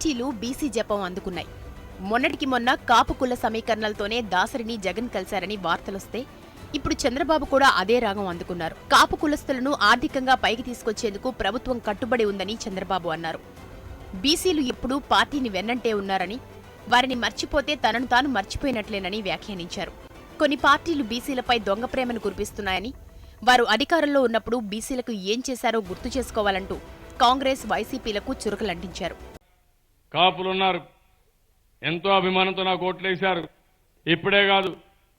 పార్టీలు బీసీ జపం అందుకున్నాయి. మొన్నటికి మొన్న కాపు కుల సమీకరణలతోనే దాసరిని జగన్ కలిశారని వార్తలొస్తే ఇప్పుడు చంద్రబాబు కూడా అదే రాగం అందుకున్నారు. కాపు కులస్తులను ఆర్థికంగా పైకి తీసుకొచ్చేందుకు ప్రభుత్వం కట్టుబడి ఉందని చంద్రబాబు అన్నారు. బీసీలు ఎప్పుడూ పార్టీని వెన్నంటే ఉన్నారని, వారిని మర్చిపోతే తనను తాను మర్చిపోయినట్లేనని వ్యాఖ్యానించారు. కొన్ని పార్టీలు బీసీలపై దొంగ ప్రేమను కురిపిస్తున్నాయని, వారు అధికారంలో ఉన్నప్పుడు బీసీలకు ఏం చేశారో గుర్తు చేసుకోవాలంటూ కాంగ్రెస్, వైసీపీలకు చురకలంటించారు. కాపులున్నారు, ఎంతో అభిమానంతో నాకు ఓట్లేశారు. ఇప్పుడే కాదు,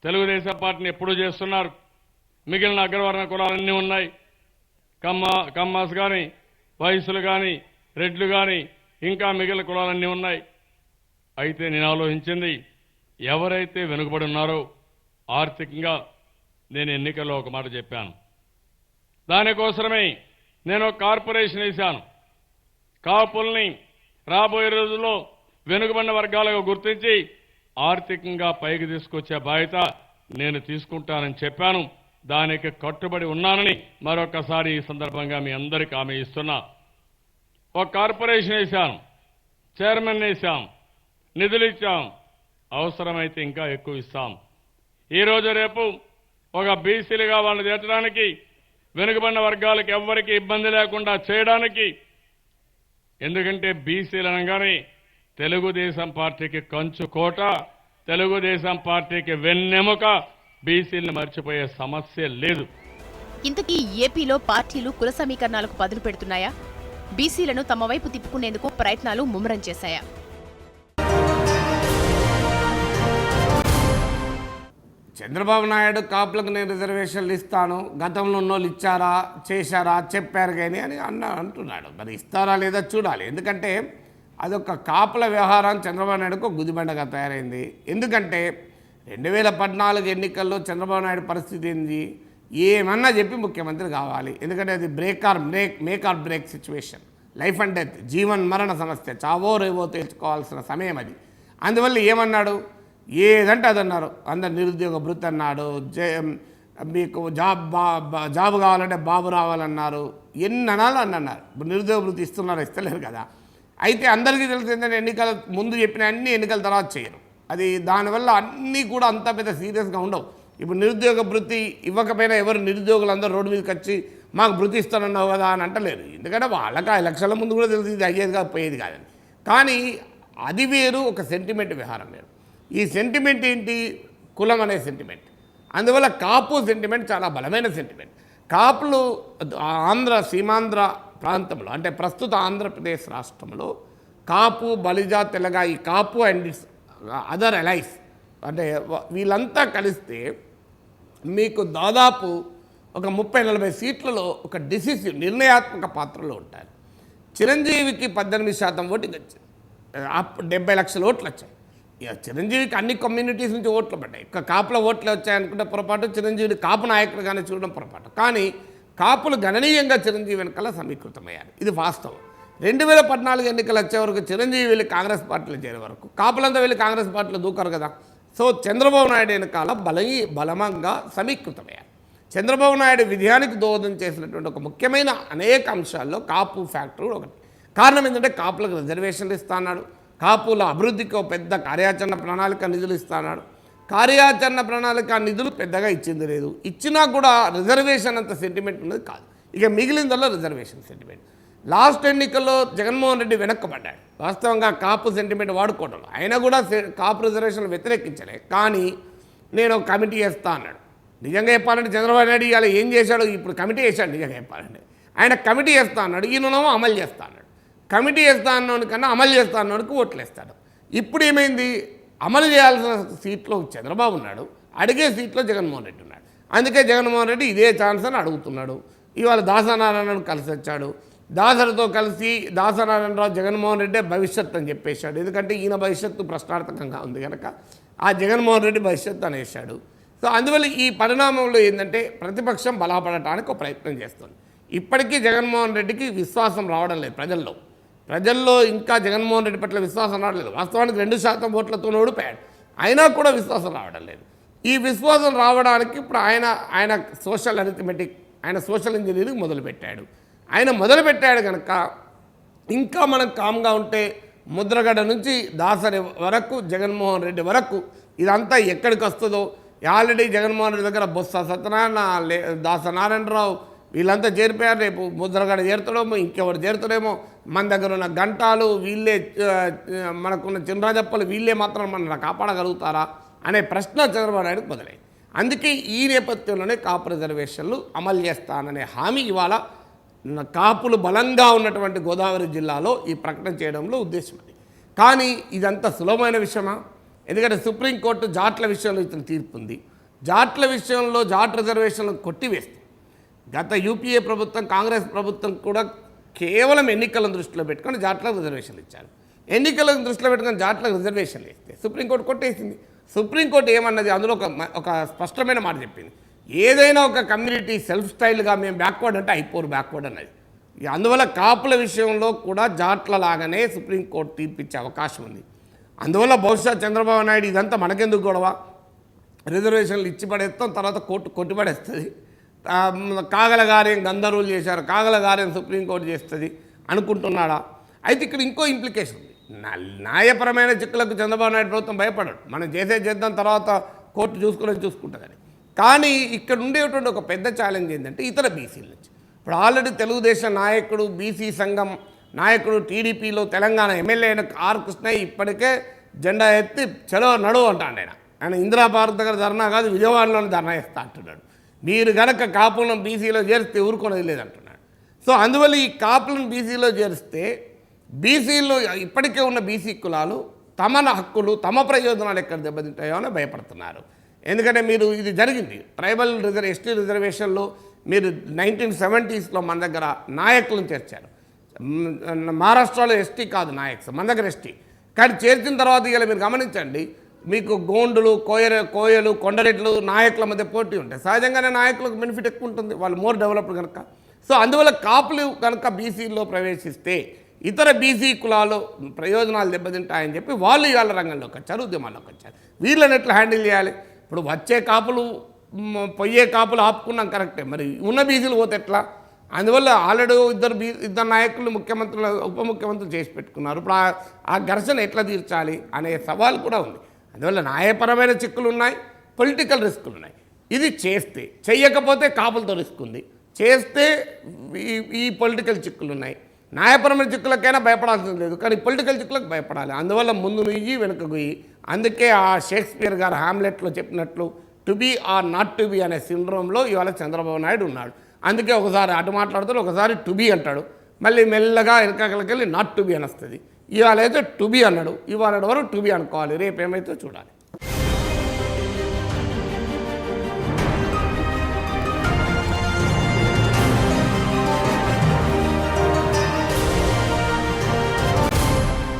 తెలుగుదేశం పార్టీని ఎప్పుడూ చేస్తున్నారు. మిగిలిన అగ్రవర్ణ కులాలన్నీ ఉన్నాయి. కమ్మాస్ కానీ, వయసులు కానీ, రెడ్లు కానీ, ఇంకా మిగిలిన కులాలన్నీ ఉన్నాయి. అయితే నేను ఆలోచించింది, ఎవరైతే వెనుకబడి ఉన్నారో ఆర్థికంగా, నేను ఎన్నికల్లో ఒక మాట చెప్పాను. దానికోసమే నేను కార్పొరేషన్ వేశాను. కాపుల్ని రాబోయే రోజుల్లో వెనుకబడిన వర్గాలుగా గుర్తించి ఆర్థికంగా పైకి తీసుకొచ్చే బాధ్యత నేను తీసుకుంటానని చెప్పాను. దానికి కట్టుబడి ఉన్నానని మరొకసారి ఈ సందర్భంగా మీ అందరికీ హామీ ఇస్తున్నా. ఒక కార్పొరేషన్ వేశాం, చైర్మన్ వేశాం, నిధులు ఇచ్చాం, అవసరమైతే ఇంకా ఎక్కువ ఇస్తాం. ఈ రోజు రేపు ఒక బీసీలుగా వాళ్ళని చేర్చడానికి, వెనుకబడిన వర్గాలకు ఎవ్వరికి ఇబ్బంది లేకుండా చేయడానికి, ఎందుకంటే బీసీలు అనగానే తెలుగుదేశం పార్టీకి కంచుకోట, తెలుగుదేశం పార్టీకి వెన్నెముక, బీసీలను మర్చిపోయే సమస్య లేదు. ఇంతకీ ఏపీలో పార్టీలు కుల సమీకరణాలకు పదును పెడుతున్నాయా? బీసీలను తమ వైపు తిప్పుకునేందుకు ప్రయత్నాలు ముమ్మరం చేశాయా? చంద్రబాబు నాయుడు కాపులకు నేను రిజర్వేషన్లు ఇస్తాను, గతంలో ఉన్నోళ్ళు ఇచ్చారా, చేశారా, చెప్పారు కానీ అని అంటున్నాడు. మరి ఇస్తారా లేదా చూడాలి. ఎందుకంటే అదొక కాపుల వ్యవహారం చంద్రబాబు నాయుడుకు గుదిబండగా తయారైంది. ఎందుకంటే 2014 ఎన్నికల్లో చంద్రబాబు నాయుడు పరిస్థితి ఏంది, ఏమన్నా చెప్పి ముఖ్యమంత్రి కావాలి. ఎందుకంటే అది make or break situation, life and death, Jeevan మరణ సమస్య, చావో రేవో తేల్చుకోవాల్సిన సమయం అది. అందువల్ల ఏమన్నాడు, ఏదంటే అదన్నారు. అందరు నిరుద్యోగ భృతి అన్నాడు, మీకు జాబ్ కావాలంటే బాబు రావాలన్నారు, ఎన్ని అనాలు అన్నారు. ఇప్పుడు నిరుద్యోగ భృతి ఇస్తున్నారు, ఇస్తలేరు కదా. అయితే అందరికీ తెలిసి ఏంటంటే ఎన్నికల ముందు చెప్పిన అన్ని ఎన్నికల తర్వాత చేయరు. అది దానివల్ల అన్నీ కూడా అంత పెద్ద సీరియస్గా ఉండవు. ఇప్పుడు నిరుద్యోగ భృతి ఇవ్వకపోయినా ఎవరు నిరుద్యోగులు అందరూ రోడ్డు మీదకి వచ్చి మాకు భృతి ఇస్తానన్నావు కదా అని అంటలేరు. ఎందుకంటే వాళ్ళకి ఆ ఎలక్షన్ల ముందు కూడా తెలిసి ఇది అయ్యేది కాదు, పోయేది కాదని. కానీ అది వేరు, ఒక సెంటిమెంట్ వ్యవహారం వేరు. ఈ సెంటిమెంట్ ఏంటి, కులం అనే సెంటిమెంట్. అందువల్ల కాపు సెంటిమెంట్ చాలా బలమైన సెంటిమెంట్. కాపులు సీమాంధ్ర ప్రాంతంలో, అంటే ప్రస్తుత ఆంధ్రప్రదేశ్ రాష్ట్రంలో కాపు, బలిజ, తెలగ, ఈ కాపు అండ్ ఇట్స్ అదర్ అలైస్, అంటే వీళ్ళంతా కలిస్తే మీకు దాదాపు ఒక 30-40 సీట్లలో ఒక డిసిసివ్ నిర్ణయాత్మక పాత్రలో ఉంటారు. చిరంజీవికి 18% ఓటింగ్ వచ్చింది, 70 లక్షల ఓట్లు వచ్చాయి. ఇక చిరంజీవికి అన్ని కమ్యూనిటీస్ నుంచి ఓట్లు పడ్డాయి. ఇక కాపుల ఓట్లు వచ్చాయనుకుంటే పొరపాటు, చిరంజీవిని కాపు నాయకుడుగానే చూడడం పొరపాటు. కానీ కాపులు గణనీయంగా చిరంజీవి వెనకాల సమీకృతమయ్యారు, ఇది వాస్తవం. 2014 ఎన్నికలు వచ్చే వరకు చిరంజీవి వెళ్ళి కాంగ్రెస్ పార్టీలో చేరే వరకు కాపులంతా వెళ్ళి కాంగ్రెస్ పార్టీలో దూకారు కదా. సో చంద్రబాబు నాయుడు వెనకాల బలంగా సమీకృతమయ్యారు. చంద్రబాబు నాయుడు విజయానికి దోహదం చేసినటువంటి ఒక ముఖ్యమైన అనేక అంశాల్లో కాపు ఫ్యాక్టర్ ఒకటి. కారణం ఏంటంటే కాపులకు రిజర్వేషన్లు ఇస్తా అన్నాడు, కాపుల అభివృద్ధికి ఒక పెద్ద కార్యాచరణ ప్రణాళిక నిధులు ఇస్తాడు. కార్యాచరణ ప్రణాళిక నిధులు పెద్దగా ఇచ్చింది లేదు, ఇచ్చినా కూడా రిజర్వేషన్ అంత సెంటిమెంట్ ఉన్నది కాదు. ఇక మిగిలిందల్లో రిజర్వేషన్ సెంటిమెంట్. లాస్ట్ ఎన్నికల్లో జగన్మోహన్ రెడ్డి వెనక్కబడ్డాడు వాస్తవంగా కాపు సెంటిమెంట్ వాడుకోవడంలో. అయినా కూడా కాపు రిజర్వేషన్లు వ్యతిరేకించలే. కానీ నేను ఒక కమిటీ వేస్తా అన్నాడు. నిజంగా చెప్పాలంటే చంద్రబాబు నాయుడు ఇవాళ ఏం చేశాడు, ఇప్పుడు కమిటీ వేశాడు. నిజంగా చెప్పాలంటే ఆయన కమిటీ వేస్తా అన్నాడు, ఈయననేమో అమలు చేస్తా అన్నాడు. కమిటీ వేస్తా అన్నోని కన్నా అమలు చేస్తా అన్నోనికి ఓట్లు వేస్తాడు. ఇప్పుడు ఏమైంది, అమలు చేయాల్సిన సీట్లో చంద్రబాబు ఉన్నాడు, అడిగే సీట్లో జగన్మోహన్ రెడ్డి ఉన్నాడు. అందుకే జగన్మోహన్ రెడ్డి ఇదే ఛాన్స్ అని అడుగుతున్నాడు. ఇవాళ దాసనారాయణను కలిసి వచ్చాడు. దాసరితో కలిసి దాసనారాయణరావు జగన్మోహన్ రెడ్డి భవిష్యత్తు అని చెప్పేశాడు. ఎందుకంటే ఈయన భవిష్యత్తు ప్రశ్నార్థకంగా ఉంది కనుక ఆ జగన్మోహన్ రెడ్డి భవిష్యత్తు అనేసాడు. సో అందువల్ల ఈ పరిణామంలో ఏంటంటే ప్రతిపక్షం బలపడటానికి ఒక ప్రయత్నం చేస్తుంది. ఇప్పటికీ జగన్మోహన్ రెడ్డికి విశ్వాసం రావడం లేదు ప్రజల్లో ఇంకా జగన్మోహన్ రెడ్డి పట్ల విశ్వాసం రావడం లేదు. వాస్తవానికి 2% ఓట్లతో ఓడిపోయాడు, అయినా కూడా విశ్వాసం రావడం లేదు. ఈ విశ్వాసం రావడానికి ఇప్పుడు ఆయన సోషల్ అరిథమెటిక్, ఆయన సోషల్ ఇంజనీరింగ్ మొదలుపెట్టాడు. ఆయన మొదలుపెట్టాడు కనుక ఇంకా మనం కామ్గా ఉంటే ముద్రగడ నుంచి దాసరి వరకు జగన్మోహన్ రెడ్డి వరకు ఇదంతా ఎక్కడికి వస్తుందో ఆల్రెడీ జగన్మోహన్ రెడ్డి దగ్గర బొత్స సత్యనారాయణ దాస నారాయణరావు వీళ్ళంతా చేరిపోయారు. రేపు ముద్రగడ చేరుతాడేమో, ఇంకెవరు చేరుతాడేమో. మన దగ్గర ఉన్న గంటాలు వీళ్ళే, మనకున్న చినరాజప్పలు వీళ్ళే మాత్రం మన కాపాడగలుగుతారా అనే ప్రశ్న చంద్రబాబు నాయుడుకు మొదలైంది. అందుకే ఈ నేపథ్యంలోనే కాపు రిజర్వేషన్లు అమలు చేస్తాననే హామీ ఇవాళ కాపులు బలంగా ఉన్నటువంటి గోదావరి జిల్లాలో ఈ ప్రకటన చేయడంలో ఉద్దేశం అది. కానీ ఇదంతా సులభమైన విషయమా? ఎందుకంటే సుప్రీంకోర్టు జాట్ల విషయంలో ఇచ్చిన తీర్పు ఉంది. జాట్ల విషయంలో జాట్ రిజర్వేషన్లు కొట్టివేస్తుంది. గత యూపీఏ ప్రభుత్వం, కాంగ్రెస్ ప్రభుత్వం కూడా కేవలం ఎన్నికలను దృష్టిలో పెట్టుకొని జాట్లకు రిజర్వేషన్లు ఇచ్చారు. ఎన్నికలను దృష్టిలో పెట్టుకొని జాట్లకు రిజర్వేషన్లు ఇస్తే సుప్రీంకోర్టు కొట్టేసింది. సుప్రీంకోర్టు ఏమన్నది, అందులో ఒక స్పష్టమైన మాట చెప్పింది. ఏదైనా ఒక కమ్యూనిటీ సెల్ఫ్ స్టైల్గా మేము బ్యాక్వర్డ్ అంటే అయిపోరు బ్యాక్వర్డ్ అన్నది. అందువల్ల కాపుల విషయంలో కూడా జాట్ల లాగానే సుప్రీంకోర్టు తీర్పిచ్చే అవకాశం ఉంది. అందువల్ల బహుశా చంద్రబాబు నాయుడు ఇదంతా మనకెందుకు గొడవ, రిజర్వేషన్లు ఇచ్చి పడేస్తాం, తర్వాత కోర్టు కొట్టిపడేస్తుంది, కాగల గారేం గందరూలు చేశారు, కాగల గారేం సుప్రీంకోర్టు చేస్తుంది అనుకుంటున్నాడా? అయితే ఇక్కడ ఇంకో ఇంప్లికేషన్ ఉంది. న్యాయపరమైన చిక్కులకు చంద్రబాబు నాయుడు ప్రభుత్వం భయపడడు. మనం చేద్దాం, తర్వాత కోర్టు చూసుకుంటుందని. కానీ ఇక్కడ ఉండేటువంటి ఒక పెద్ద ఛాలెంజ్ ఏంటంటే ఇతర బీసీల నుంచి. ఇప్పుడు ఆల్రెడీ తెలుగుదేశం నాయకుడు, బీసీ సంఘం నాయకుడు, టీడీపీలో తెలంగాణ ఎమ్మెల్యే అయిన ఆర్ కృష్ణయ్య ఇప్పటికే జెండా ఎత్తి చలో నడువు అంటాడు. ఆయన ఇందిరా పార్క్ దగ్గర ధర్నా కాదు, విజయవాడలోనే ధర్నా చేస్తా అంటున్నాడు. మీరు గనక కాపులను బీసీలో చేరిస్తే ఊరుకునేది లేదంటున్నాడు. సో అందువల్ల ఈ కాపులను బీసీలో చేరిస్తే బీసీలో ఇప్పటికే ఉన్న బీసీ కులాలు తమ హక్కులు, తమ ప్రయోజనాలు ఎక్కడ దెబ్బతింటాయో అని భయపడుతున్నారు. ఎందుకంటే మీరు ఇది జరిగింది ట్రైబల్ ఎస్టీ రిజర్వేషన్లో మీరు 1970s మన దగ్గర నాయకులను చేర్చారు. మహారాష్ట్రలో ఎస్టీ కాదు నాయక్స్, మన దగ్గర ఎస్టీ. కానీ చేర్చిన తర్వాత ఇలా మీరు గమనించండి, మీకు గోండులు, కోయలు, కొండరెడ్లు నాయకుల మధ్య పోటీ ఉంటాయి. సహజంగానే నాయకులకు బెనిఫిట్ ఎక్కువ ఉంటుంది, వాళ్ళు మోర్ డెవలప్డ్ కనుక. సో అందువల్ల కాపులు కనుక బీసీలో ప్రవేశిస్తే ఇతర బీసీ కులాలు ప్రయోజనాలు దెబ్బతింటాయని చెప్పి వాళ్ళు ఇవాళ రంగంలోకి వచ్చారు, ఉద్యమాల్లోకి వచ్చారు. వీళ్ళని ఎట్లా హ్యాండిల్ చేయాలి? ఇప్పుడు వచ్చే కాపులు పోయే కాపులు ఆపుకున్నాం కరెక్టే, మరి ఉన్న బీసీలు పోతే ఎట్లా? అందువల్ల ఆల్రెడీ ఇద్దరు నాయకులు ముఖ్యమంత్రులు, ఉప ముఖ్యమంత్రులు చేసి పెట్టుకున్నారు. ఇప్పుడు ఆ ఘర్షణ ఎట్లా తీర్చాలి అనే సవాల్ కూడా ఉంది. అందువల్ల న్యాయపరమైన చిక్కులు ఉన్నాయి, పొలిటికల్ రిస్కులు ఉన్నాయి. ఇది చెయ్యకపోతే కాపులతో రిస్క్ ఉంది, చేస్తే ఈ పొలిటికల్ చిక్కులు ఉన్నాయి. న్యాయపరమైన చిక్కులకైనా భయపడాల్సింది లేదు, కానీ పొలిటికల్ చిక్కులకు భయపడాలి. అందువల్ల ముందు నుయ్యి వెనుక గుయ్యి. అందుకే ఆ షేక్స్పియర్ గారు హామ్లెట్లో చెప్పినట్లు to be or not to be అనే సిండ్రోమ్లో ఇవాళ చంద్రబాబు నాయుడు ఉన్నాడు. అందుకే ఒకసారి అటు మాట్లాడుతాడు, ఒకసారి టు బీ అంటాడు, మళ్ళీ మెల్లగా వెనకలకెళ్ళి నాట్ టు బీ అని వస్తుంది. ఇవాళ అయితే టు బీ అన్నాడు, ఇవాళ వరకు టు బీ అనుకోవాలి, రేపు ఏమైతే చూడాలి.